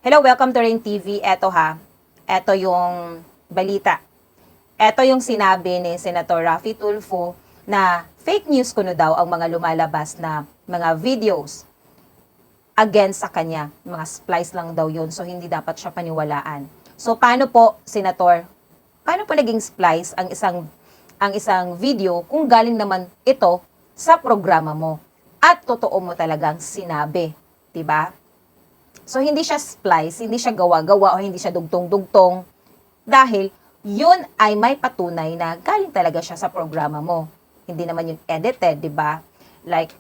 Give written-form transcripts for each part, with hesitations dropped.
Hello, welcome to Rain TV. Eto ha, eto yung balita. Eto yung sinabi ni Senator Raffy Tulfo na fake news kuno daw ang mga lumalabas na mga videos against sa kanya. Mga splice lang daw yun, so hindi dapat siya paniwalaan. So paano po, Senator? Paano po naging splice ang isang video kung galing naman ito sa programa mo at totoo mo talagang sinabi, 'di ba? So, hindi siya splice, hindi siya gawa-gawa o hindi siya dugtong-dugtong dahil yun ay may patunay na galing talaga siya sa programa mo. Hindi naman yun edited, di ba? Like,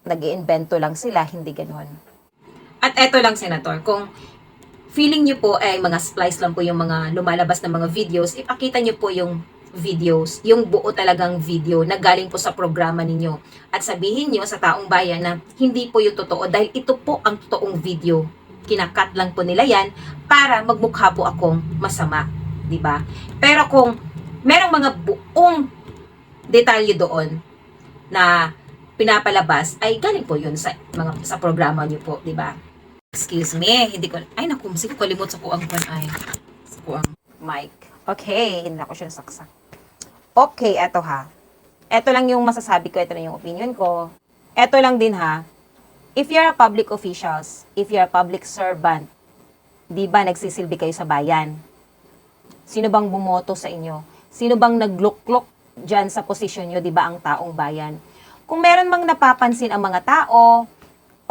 nag-iimbento lang sila, hindi ganoon. At eto lang, Senator, kung feeling nyo po ay mga splice lang po yung mga lumalabas na mga videos, ipakita nyo po yung videos, yung buo talagang video na galing po sa programa ninyo. At sabihin nyo sa taong bayan na hindi po yung totoo dahil ito po ang totoong video. Kinakat lang po nila yan para magmukha po akong masama, di ba? Pero kung merong mga buong detalye doon na pinapalabas ay galing po yun sa programa niyo po, di ba? Excuse me, hindi ko ay naku, sige ko limot sa kuang sa kuang mic. Okay, hindi ako siya nasaksak. Okay, eto ha. Eto lang yung masasabi ko, eto lang yung opinion ko. Eto lang din ha. If you're a public officials, if you're a public servant, di ba nagsisilbi kayo sa bayan? Sino bang bumoto sa inyo? Sino bang nagluklok dyan sa posisyon nyo, di ba ang taong bayan? Kung meron mang napapansin ang mga tao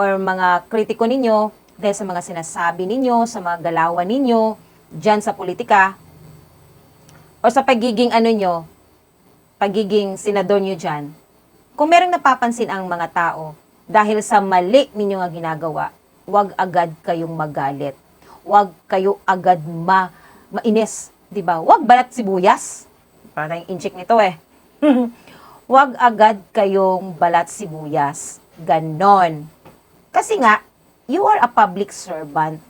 or mga kritiko ninyo dahil sa mga sinasabi ninyo, sa mga galawan ninyo, dyan sa politika, o sa pagiging pagiging senador nyo dyan, kung merong napapansin ang mga tao, dahil sa mali ninyo nga ginagawa, huwag agad kayong magalit. Huwag kayo agad mainis. Diba? Huwag balat sibuyas. Parang inchik nito eh. Huwag agad kayong balat sibuyas. Ganon. Kasi nga, you are a public servant.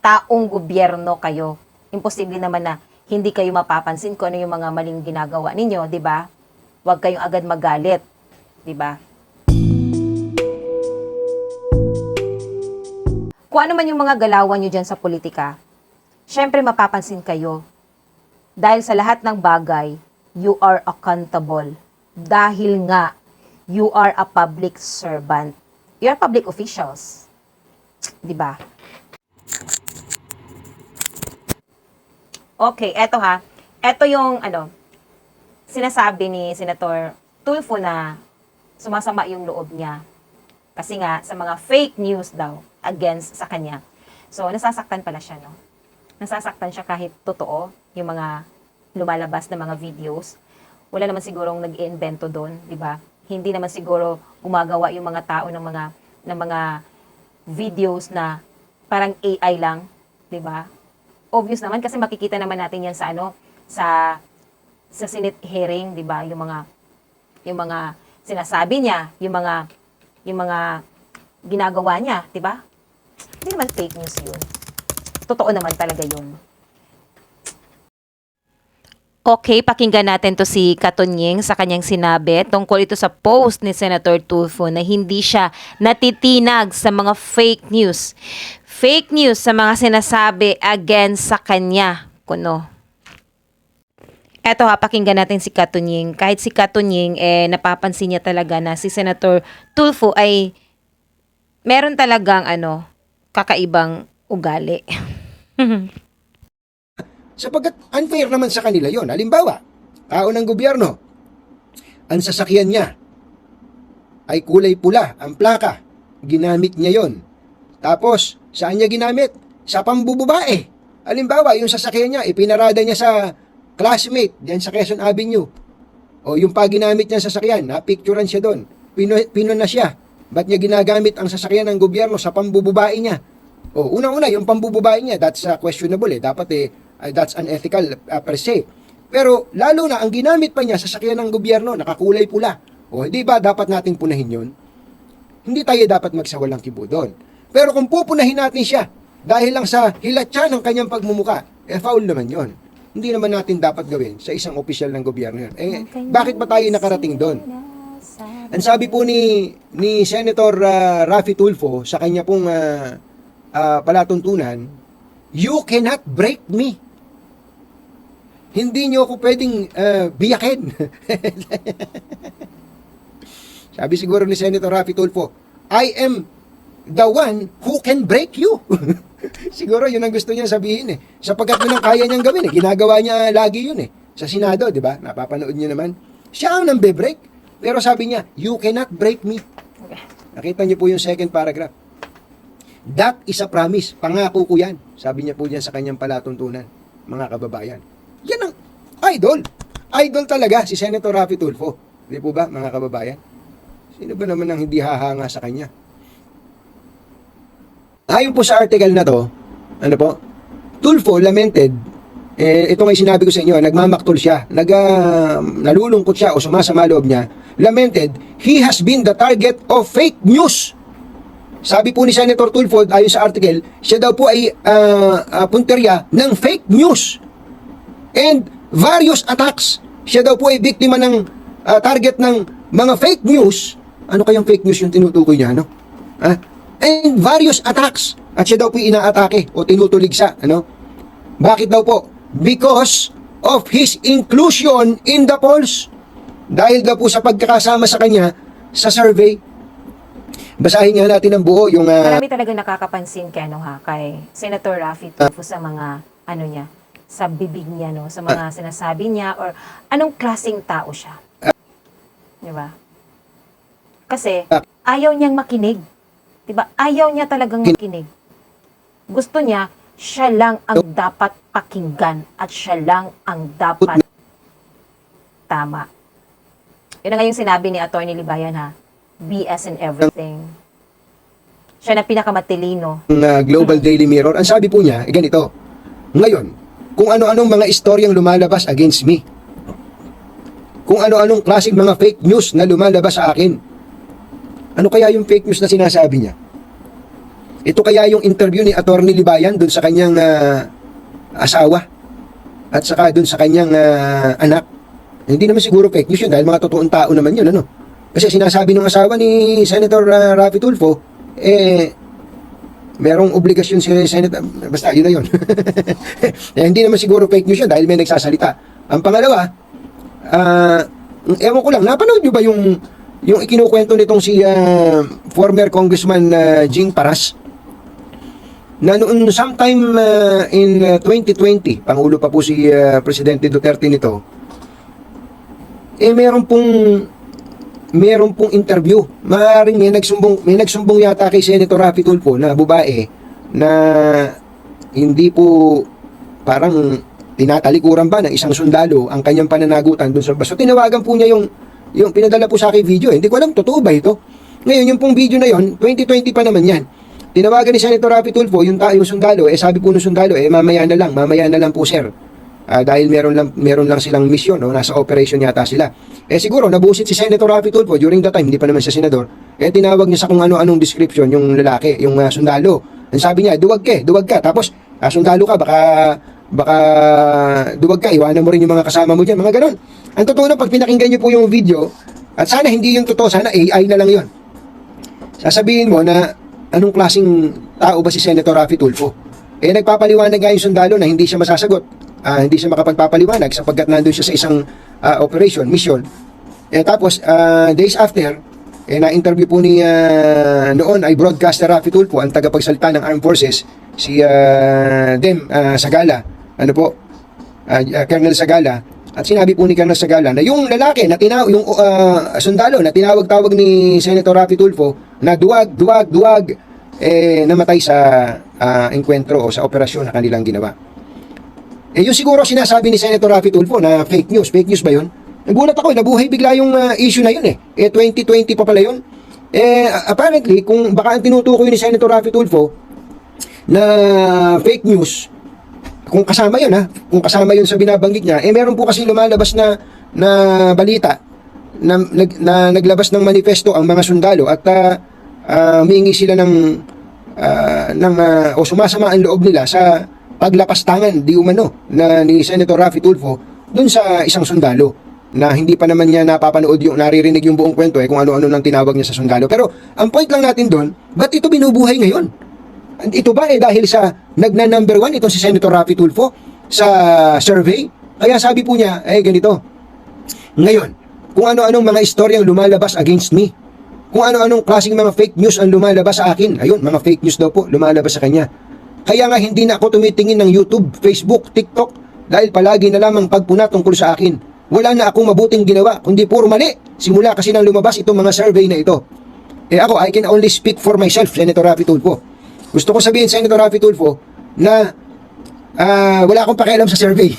Taong gobyerno kayo. Imposible naman na hindi kayo mapapansin kung ano yung mga maling ginagawa ninyo, di ba? Huwag kayong agad magalit, di ba? Kung ano man yung mga galawan nyo dyan sa politika, syempre mapapansin kayo. Dahil sa lahat ng bagay, you are accountable. Dahil nga, you are a public servant. You are public officials. Diba? Okay, eto ha. Eto yung, sinasabi ni Senator Tulfo na sumasama yung loob niya. Kasi nga, sa mga fake news daw, against sa kanya. So, nasasaktan pala siya, no? Nasasaktan siya kahit totoo, yung mga lumalabas na mga videos. Wala naman sigurong nag-iimbento doon, di ba? Hindi naman siguro gumagawa yung mga tao ng mga videos na parang AI lang, di ba? Obvious naman kasi makikita naman natin yan sa Senate hearing, di ba? Yung mga sinasabi niya, yung mga ginagawa niya, di ba? Hindi naman fake news yun. Totoo naman talaga yun. Okay, pakinggan natin to si Katunying sa kanyang sinabi tungkol ito sa post ni Senator Tulfo na hindi siya natitinag sa mga fake news. Fake news sa mga sinasabi against sa kanya. Kuno. Eto ha, pakinggan natin si Katunying. Kahit si Katunying, napapansin niya talaga na si Senator Tulfo ay meron talagang kakaibang ugali. Sapagkat unfair naman sa kanila yon. Halimbawa, tao ng gobyerno, ang sasakyan niya ay kulay pula, ang plaka, ginamit niya yon. Tapos, saan niya ginamit? Sa pambububae. Halimbawa, yung sasakyan niya, ipinarada niya sa classmate, diyan sa Quezon Avenue. O yung ginamit niya sa sasakyan, napicturean siya doon. Pinon na siya. Ba't niya ginagamit ang sasakyan ng gobyerno sa pambububae niya? O, unang-una, yung pambububae niya, that's questionable eh. Dapat that's unethical per se. Pero, lalo na, ang ginamit pa niya sa sasakyan ng gobyerno, nakakulay pula. O, di ba dapat nating punahin yun? Hindi tayo dapat magsawalang kibo doon. Pero kung pupunahin natin siya, dahil lang sa hilatsa ng kanyang pagmumuka, foul naman yon. Hindi naman natin dapat gawin sa isang opisyal ng gobyerno yun. Bakit ba tayo nakarating doon? Ang sabi po ni Senator Raffy Tulfo sa kanya pong palatuntunan, you cannot break me. Hindi nyo ako pwedeng biyakin. Sabi siguro ni Senator Raffy Tulfo, I am the one who can break you. Siguro yun ang gusto niya sabihin eh. Sapagkat yun ang kaya niyang gawin eh. Ginagawa niya lagi yun eh. Sa Senado, di ba? Napapanood niyo naman. Siya ang nambe-break. Pero sabi niya, you cannot break me. Nakita niyo po yung second paragraph. That is a promise. Pangako ko yan. Sabi niya po diyan sa kanyang palatuntunan, mga kababayan. Yan ang idol. Idol talaga si Senator Raffy Tulfo. Di po ba, mga kababayan? Sino ba naman ang hindi hahanga sa kanya? Ayon po sa article na to, ano po, Tulfo lamented, ito nga yung sinabi ko sa inyo, nagmamaktol siya, nalulungkot siya o sumasama loob niya, lamented, he has been the target of fake news. Sabi po ni Senator Tulfo, ayon sa article, siya daw po ay punterya ng fake news and various attacks. Siya daw po ay biktima ng target ng mga fake news. Ano kayang fake news yung tinutukoy niya, ano? And various attacks. At siya daw po inaatake o tinutuligsa, ano? Bakit daw po? Because of his inclusion in the polls. Dahil daw po sa pagkakasama sa kanya sa survey. Basahin nga natin ang buo yung... Marami talagang nakakapansin kay, kay Senator Raffy Tulfo sa mga, niya, sa bibig niya, no? Sa mga sinasabi niya, or anong klaseng tao siya. Di ba? Kasi, ayaw niyang makinig. Diba? Ayaw niya talagang makinig. Gusto niya, siya lang ang dapat pakinggan at siya lang ang dapat tama. Yun na nga yung sinabi ni Atty. Libayan, BS in everything. Siya na pinakamatilino. Global Daily Mirror, ang sabi po niya, ganito, ngayon, kung ano-anong mga istoryang lumalabas against me, kung ano-anong klaseng mga fake news na lumalabas sa akin, ano kaya yung fake news na sinasabi niya? Ito kaya yung interview ni Atty. Libayan dun sa kanyang asawa at saka dun sa kanyang anak. Hindi naman siguro fake news yun dahil mga totoong tao naman yun, ano? Kasi sinasabi ng asawa ni Senator Raffy Tulfo, merong obligasyon si Senator, basta yun na yun. Hindi naman siguro fake news yun dahil may nagsasalita. Ang pangalawa, ewan ko lang, napanood nyo ba yung ikinukwento nitong si former Congressman Jing Paras na noon sometime in 2020, Pangulo pa po si Presidente Duterte nito, meron pong interview. Maaaring may nagsumbong yata kay Senator Raffy Tulfo na babae na hindi po parang tinatalikuran ba ng isang sundalo ang kanyang pananagutan doon sa baso. Tinawagan po niya yung pinadala po sa akin video. Hindi ko alam, totoo ba ito? Ngayon, yung pong video na yon 2020 pa naman yan. Tinawagan ni Senator Raffy Tulfo yung sundalo, sabi po ng sundalo, mamaya na lang po sir. Dahil meron lang silang misyon, no? Nasa operation yata sila. Siguro, nabusit si Senator Raffy Tulfo during that time, hindi pa naman siya senador. Tinawag niya sa kung ano-anong description yung lalaki, yung sundalo. Ang sabi niya, duwag ka. Tapos, sundalo ka, baka duwag ka, iwanan mo rin yung mga kasama mo dyan, mga ganon. Ang totoo na, pag pinakinggan niyo po yung video, at sana hindi yung totoo, sana AI na lang yon. Sasabihin mo na, anong klaseng tao ba si Senator Raffy Tulfo? Nagpapaliwanag nga yung sundalo na hindi siya masasagot. Hindi siya makapagpapaliwanag sapagkat nandun siya sa isang mission. Tapos, days after, na-interview po ni noon ay broadcaster Raffy Tulfo, ang tagapagsalita ng Armed Forces, si Sagala, Colonel Sagala. At sinabi po ni Colonel Sagala na yung lalaki na sundalo na tinawag-tawag ni Senator Raffy Tulfo na duwag, namatay sa enkwentro o sa operasyon na kanilang ginawa. Yung siguro sinasabi ni Senator Raffy Tulfo na fake news ba yun? Nagulat ako, nabuhay bigla yung issue na yun 2020 pa pala yun. Apparently, kung baka ang tinutukoy ni Senator Raffy Tulfo na fake news, kung kasama yun sa binabanggit niya, meron po kasi lumalabas na balita na naglabas ng manifesto ang mga sundalo at humingi sila o sumasama ang loob nila sa paglapastangan di umano ni Senator Raffy Tulfo dun sa isang sundalo na hindi pa naman niya napapanood naririnig yung buong kwento kung ano-ano nang tinawag niya sa sundalo. Pero ang point lang natin doon, ba't ito binubuhay ngayon? And ito ba dahil sa nagna-number 1 itong si Senator Raffy Tulfo sa survey? Kaya sabi po niya, ganito. Ngayon, kung ano-anong mga istoryang lumalabas against me, kung ano-anong klaseng mga fake news ang lumalabas sa akin, ayun, mga fake news daw po lumalabas sa kanya. Kaya nga hindi na ako tumitingin ng YouTube, Facebook, TikTok, dahil palagi na lamang pagpuna tungkol sa akin. Wala na akong mabuting ginawa, kundi puro mali. Simula kasi nang lumabas itong mga survey na ito. Ako, I can only speak for myself, Senator Raffy Tulfo. Gusto ko sabihin, Senator Raffy Tulfo, na wala akong pakialam sa survey.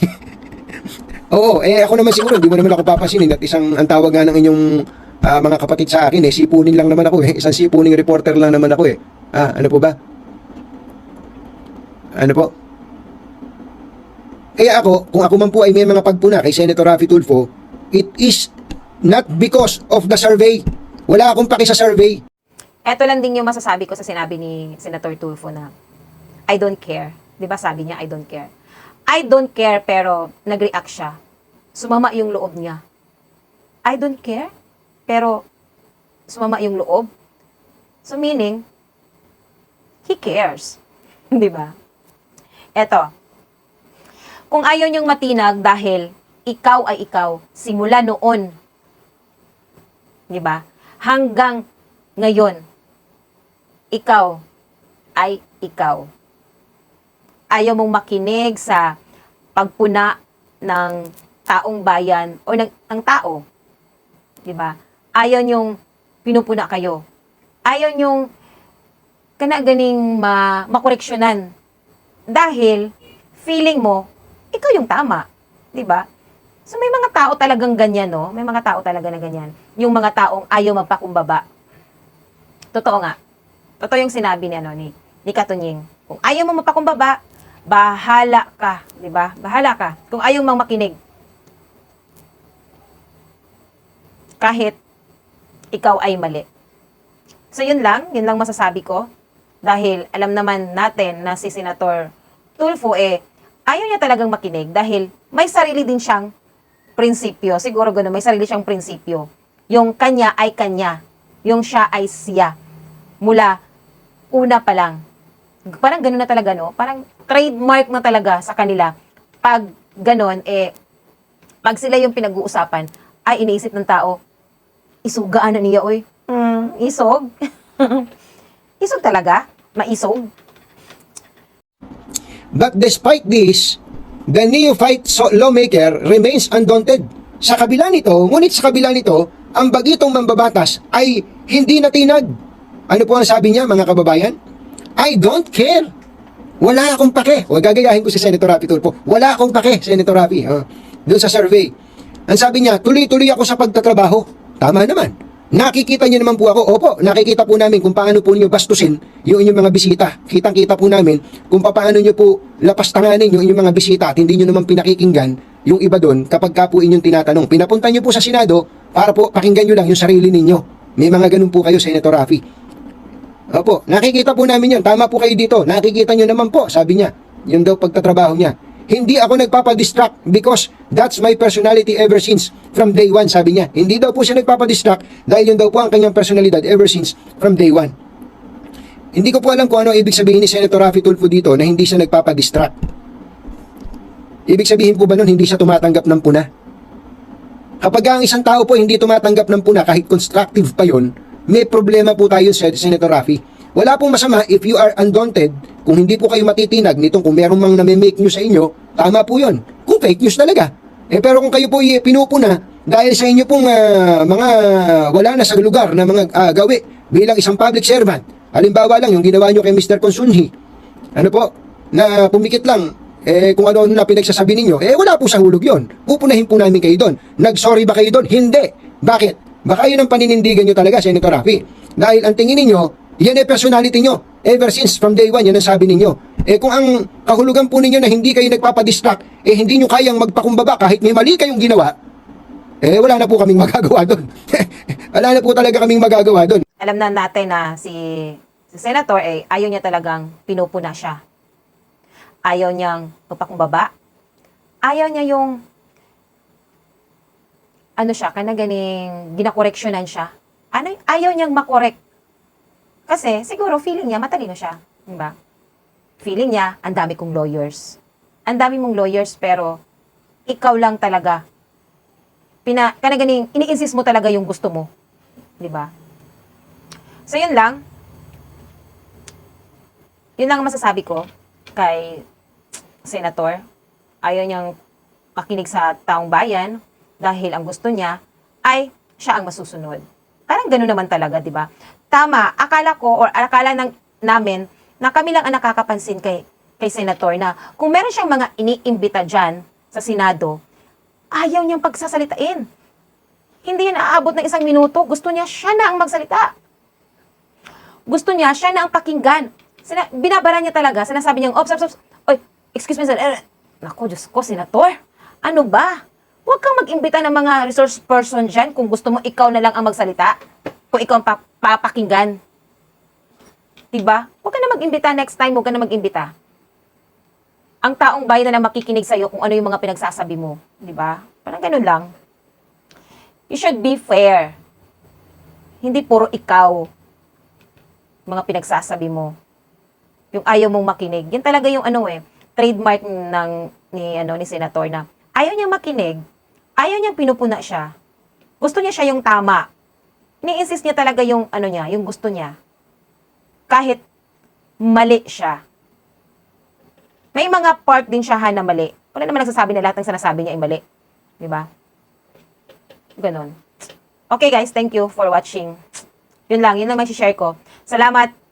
Oo, ako naman siguro, hindi mo naman ako papansinin at ang tawag nga ng inyong mga kapatid sa akin, sipunin lang naman ako isang sipuning reporter lang naman ako ano po ba? Ano po? Kaya ako, kung ako man po ay may mga pagpuna kay Senator Raffy Tulfo, it is not because of the survey. Wala akong paki sa survey. Eto lang din yung masasabi ko sa sinabi ni Senator Tulfo na I don't care. 'Di ba sabi niya I don't care. I don't care pero nag-react siya. Sumama yung loob niya. I don't care pero sumama yung loob. So meaning he cares. 'Di ba? Eto. Kung ayaw niyong matinag dahil ikaw ay ikaw simula noon. 'Di ba? Hanggang ngayon, ikaw ay ikaw. Ayaw mong makinig sa pagpuna ng taong bayan o ng tao. 'Di ba? Ayaw niyong pinupuna kayo. Ayaw niyong ganing makoreksyonan. Dahil feeling mo ikaw yung tama, 'di ba? So may mga tao talagang ganyan, no? May mga tao talaga na ganyan. Yung mga taong ayaw magpakumbaba. Totoo nga. Totoo yung sinabi ni Katunying. Kung ayaw mo mapakumbaba, bahala ka, 'di ba? Bahala ka. Kung ayaw mang makinig. Kahit ikaw ay mali. So yun lang masasabi ko. Dahil alam naman natin na si Senator Tulfo ayaw niya talagang makinig dahil may sarili din siyang prinsipyo. Siguro gano'n, may sarili siyang prinsipyo. Yung kanya ay kanya. Yung siya ay siya. Mula una pa lang. Parang gano'n na talaga, no? Parang trademark na talaga sa kanila. Pag gano'n, pag sila yung pinag-uusapan, ay iniisip ng tao, isugaan na niya, oy. Isog? Isog talaga? Maisog? But despite this, the neophyte lawmaker remains undaunted. Ngunit sa kabila nito, ang bagitong mambabatas ay hindi natinag. Ano po ang sabi niya, mga kababayan? I don't care. Wala akong pake. Huwag gagayahin ko si Senator Raffy Tulfo. Wala akong pake, Senator Raffy. Doon sa survey. Ang sabi niya, tuloy-tuloy ako sa pagtatrabaho. Tama naman. Nakikita niyo naman po ako. Opo, nakikita po namin kung paano po niyo bastusin yung inyong mga bisita. Kitang-kita po namin kung paano niyo po lapastanganin yung inyong mga bisita at hindi niyo naman pinakikinggan yung iba doon kapag ka po inyong tinatanong. Pinapunta niyo po sa Senado para po pakinggan niyo lang yung sarili ninyo. May mga ganun po kayo, Senator Raffy. Opo, nakikita po namin yun. Tama po kayo dito. Nakikita niyo naman po, sabi niya. Yun daw pagtatrabaho niya. Hindi ako nagpapadistract because that's my personality ever since from day one, sabi niya. Hindi daw po siya nagpapadistract dahil yun daw po ang kanyang personalidad ever since from day one. Hindi ko po alam kung ano ibig sabihin ni Senator Raffy Tulfo dito na hindi siya nagpapadistract. Ibig sabihin po ba nun hindi siya tumatanggap ng puna? Kapag ang isang tao po hindi tumatanggap ng puna kahit constructive pa yun, may problema po tayo sa Senator Raffy. Wala pong masama if you are undaunted, kung hindi po kayo matitinag nitong kung meron mang nami-make news sa inyo, tama po yun. Kung fake news talaga. Pero kung kayo po pinupuna dahil sa inyo pong mga wala na sa lugar na mga gawi bilang isang public servant, halimbawa lang yung ginawa nyo kay Mr. Consunji, ano po, na pumikit lang, kung ano na pinagsasabi ninyo, wala po sa hulog yun. Pupunahin po namin kayo doon. Nag-sorry ba kayo doon? Hindi. Bakit? Baka yun ang paninindigan nyo talaga, Senator Raffy. Dahil ang tingin ninyo, yan personality nyo. Ever since, from day one, yan ang sabi ninyo. Kung ang kahulugan po ninyo na hindi kayo nagpapadistract, hindi nyo kayang magpakumbaba kahit may mali kayong ginawa, wala na po kaming magagawa doon. Wala na po talaga kaming magagawa doon. Alam na natin na si Senator, ayaw niya talagang pinupuna siya. Ayaw niyang magpakumbaba. Ayaw niya yung ganing ginakoreksyonan siya. Ayaw niyang makorek. Kasi siguro feeling niya matalino siya, 'di ba? feeling niya, ang dami kong lawyers. Ang dami mong lawyers, pero ikaw lang talaga. Ini-insist mo talaga yung gusto mo. Di ba? So, yun lang. Yun lang ang masasabi ko kay Senator. Ayaw niyang makinig sa taong bayan dahil ang gusto niya ay siya ang masusunod. Parang gano'n naman talaga, di ba? Tama, akala namin na kami lang ang nakakapansin kay Senator na kung meron siyang mga iniimbita dyan sa Senado, ayaw niyang pagsasalitain. Hindi yan aabot ng 1 minuto. Gusto niya siya na ang magsalita. Gusto niya siya na ang pakinggan. Binabara niya talaga. Sinasabi niya, ops. Oy, excuse me, sir. Naku, Diyos ko, Senator. Ano ba? Huwag kang mag-imbita ng mga resource person dyan kung gusto mo ikaw na lang ang magsalita. Kung ikaw ang papakinggan. Diba? Huwag ka na mag-imbita next time. Huwag ka na mag-imbita. Ang taong bayan na lang makikinig sa'yo kung ano yung mga pinagsasabi mo. Diba? Parang ganun lang. You should be fair. Hindi puro ikaw mga pinagsasabi mo. Yung ayaw mong makinig. Yan talaga yung trademark ni Senator na ayaw niyang makinig, ayaw niyang pinupuna siya. Gusto niya siya yung tama. Ni-insist niya talaga yung yung gusto niya. Kahit mali siya. May mga part din siya na mali. Wala naman nagsasabi na lahat ng sinasabi niya ay mali. Di ba? Ganon. Okay guys, thank you for watching. Yun lang may share ko. Salamat.